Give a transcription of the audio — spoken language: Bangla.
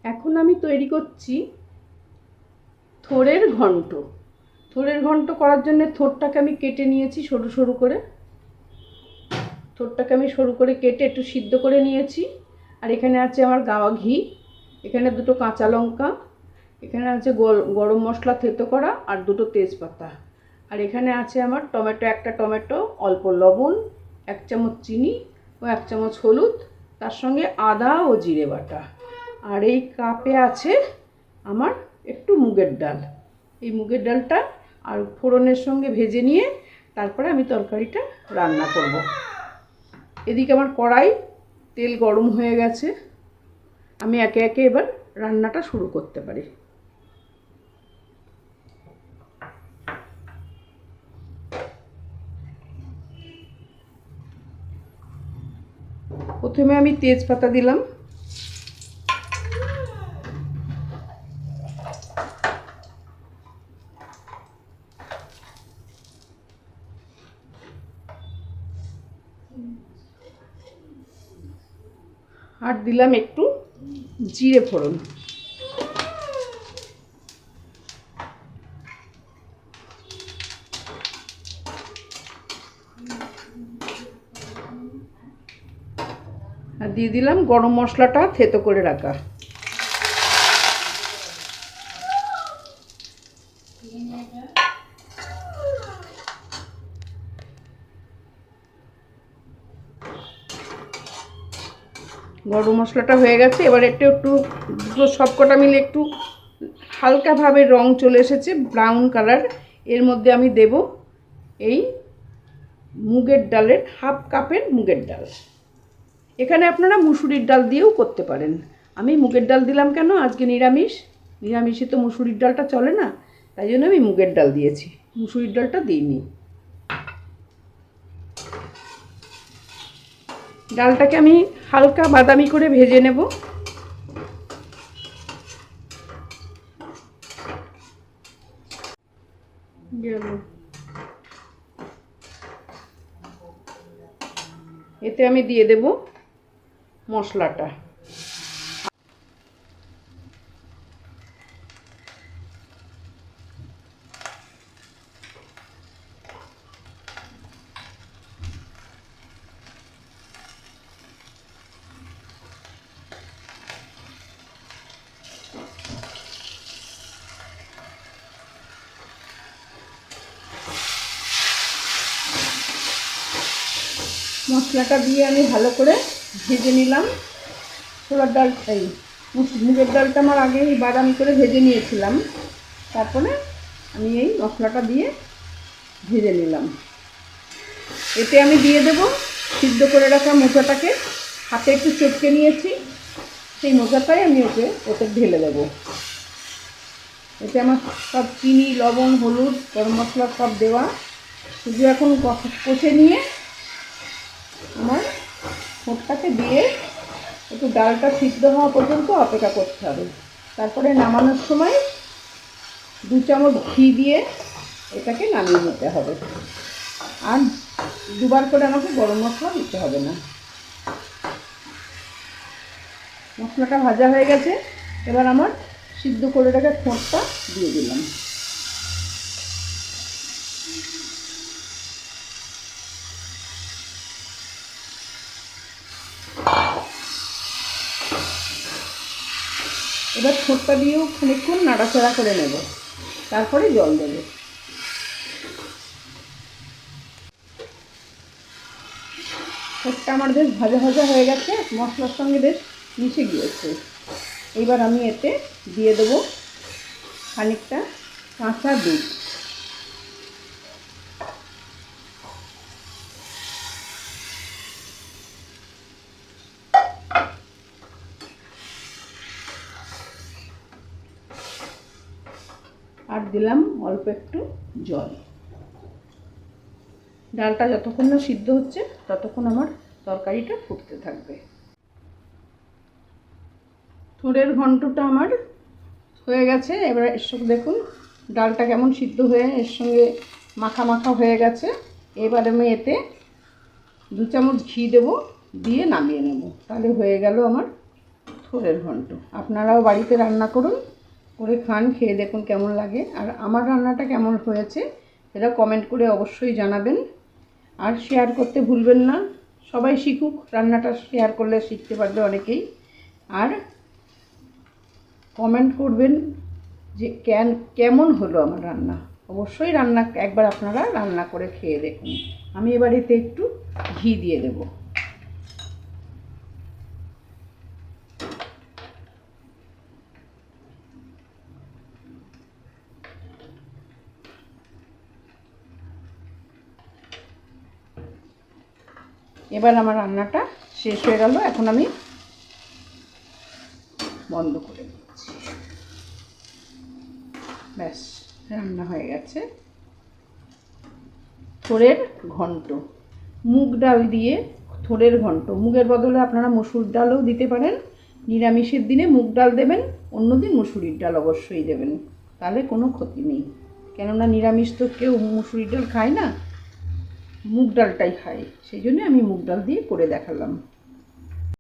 এখন আমি তৈরি করছি থোড়ের ঘন্ট। থোড়ের ঘন্ট করার জন্য থোড়টাকে আমি কেটে নিয়েছি সরু সরু করে। থোড়টাকে আমি সরু করে কেটে একটু সিদ্ধ করে নিয়েছি। আর এখানে আছে আমার গাওয়া ঘি, এখানে দুটো কাঁচা লঙ্কা, এখানে আছে গরম মশলা থেতো করা আর দুটো তেজপাতা। আর এখানে আছে আমার টমেটো, একটা টমেটো, অল্প লবণ, 1 চামচ চিনি ও 1 চামচ হলুদ, তার সঙ্গে আদা ও জিরে বাটা। আর এই কাপে আছে আমার একটু মুগের ডাল। এই মুগের ডালটা আর ফোড়নের সঙ্গে ভেজে নিয়ে তারপরে আমি তরকারিটা রান্না করব। এদিকে আমার কড়াই তেল গরম হয়ে গেছে, আমি একে একে এবার রান্নাটা শুরু করতে পারি। প্রথমে আমি তেজপাতা দিলাম, আর দিলাম একটু জিরে ফোড়ন। আর দিয়ে দিলাম গরম মশলাটা থেতো করে রাখা। গরম মশলাটা হয়ে গেছে, এবার একটু সবকটা মিলে একটু হালকাভাবে রং চলে এসেছে, ব্রাউন কালার। এর মধ্যে আমি দেব এই মুগের ডালের, 1/2 কাপের মুগের ডাল। এখানে আপনারা মুসুরির ডাল দিয়েও করতে পারেন। আমি মুগের ডাল দিলাম কেন, আজকে নিরামিষে তো মুসুরির ডালটা চলে না, তাই জন্য আমি মুগের ডাল দিয়েছি, মুসুরির ডালটা দিইনি। ডালটাকে আমি হালকা বাদামি করে ভেজে নেব। এতে আমি দিয়ে দেব মশলাটা। মশলাটা দিয়ে আমি ভালো করে ভেজে নিলাম। ছোলার ডাল, এই মুগের ডালটা আমার আগেই বাদামি করে ভেজে নিয়েছিলাম, তারপরে আমি এই মশলাটা দিয়ে ভেজে নিলাম। এতে আমি দিয়ে দেব সিদ্ধ করে রাখা মোচাটাকে, হাতে একটু চটকে নিয়েছি, সেই মোচাটাই আমি ওতে ঢেলে দেব। এতে আমার সব চিনি, লবণ, হলুদ, গরম মশলা সব দেওয়া। শুধু এখন কষে নিয়ে আমার মোটটাকে দিয়ে একটু ডালটা সিদ্ধ হওয়া পর্যন্ত অপেক্ষা করতে হবে। তারপরে নামানোর সময় 2 চামচ ঘি দিয়ে এটাকে নামিয়ে নিতে হবে। আর 2বার করে আমাকে গরম মশলা দিতে হবে না। মশলাটা ভাজা হয়ে গেছে, এবার আমার সিদ্ধ করে রাখা ঠোঁটটা দিয়ে দিলাম। এবার ঠোঁটটা দিয়েও খানিকক্ষণ নাড়াচাড়া করে নেব, তারপরে জল দেব। ঠোঁটটা আমার বেশ ভাজা ভাজা হয়ে গেছে, মশলার সঙ্গে বেশ মিশে গিয়েছে। এবার আমি এতে দিয়ে দেবো খানিকটা কাঁচা দুধ। আর দিলাম অল্প একটু জল। ডালটা যতক্ষণ না সিদ্ধ হচ্ছে ততক্ষণ আমার তরকারিটা ফুটতে থাকবে। থোড়ের ঘন্টটা আমার হয়ে গেছে। এবার এর সঙ্গে দেখুন ডালটা কেমন সিদ্ধ হয়ে এর সঙ্গে মাখা মাখা হয়ে গেছে। এবার আমি এতে 2 চামচ ঘি দেব, দিয়ে নামিয়ে নেব। তাহলে হয়ে গেল আমার থোড়ের ঘন্ট। আপনারাও বাড়িতে রান্না করুন, করে খান, খেয়ে দেখুন কেমন লাগে। আর আমার রান্নাটা কেমন হয়েছে সেটা কমেন্ট করে অবশ্যই জানাবেন। আর শেয়ার করতে ভুলবেন না। সবাই শিখুক, রান্নাটা শেয়ার করলে শিখতে পারবে অনেকেই। আর কমেন্ট করবেন যে কেমন হলো আমার রান্না। অবশ্যই একবার আপনারা রান্না করে খেয়ে দেখুন। আমি এবার এতে একটু ঘি দিয়ে দেব। এবার আমার রান্নাটা শেষ হয়ে গেল, এখন আমি বন্ধ করে দিচ্ছি। ব্যাস, রান্না হয়ে গেছে থোড়ের ঘন্ট। মুগ ডাল দিয়ে থোড়ের ঘন্ট। মুগের বদলে আপনারা মসুর ডালও দিতে পারেন। নিরামিষের দিনে মুগ ডাল দেবেন, অন্যদিন মুসুরির ডাল অবশ্যই দেবেন, তাহলে কোনো ক্ষতি নেই। কেননা নিরামিষ তো কেউ মুসুরির ডাল খায় না, মুগ ডালটাই খায়, সেই জন্য আমি মুগ ডাল দিয়ে করে দেখালাম।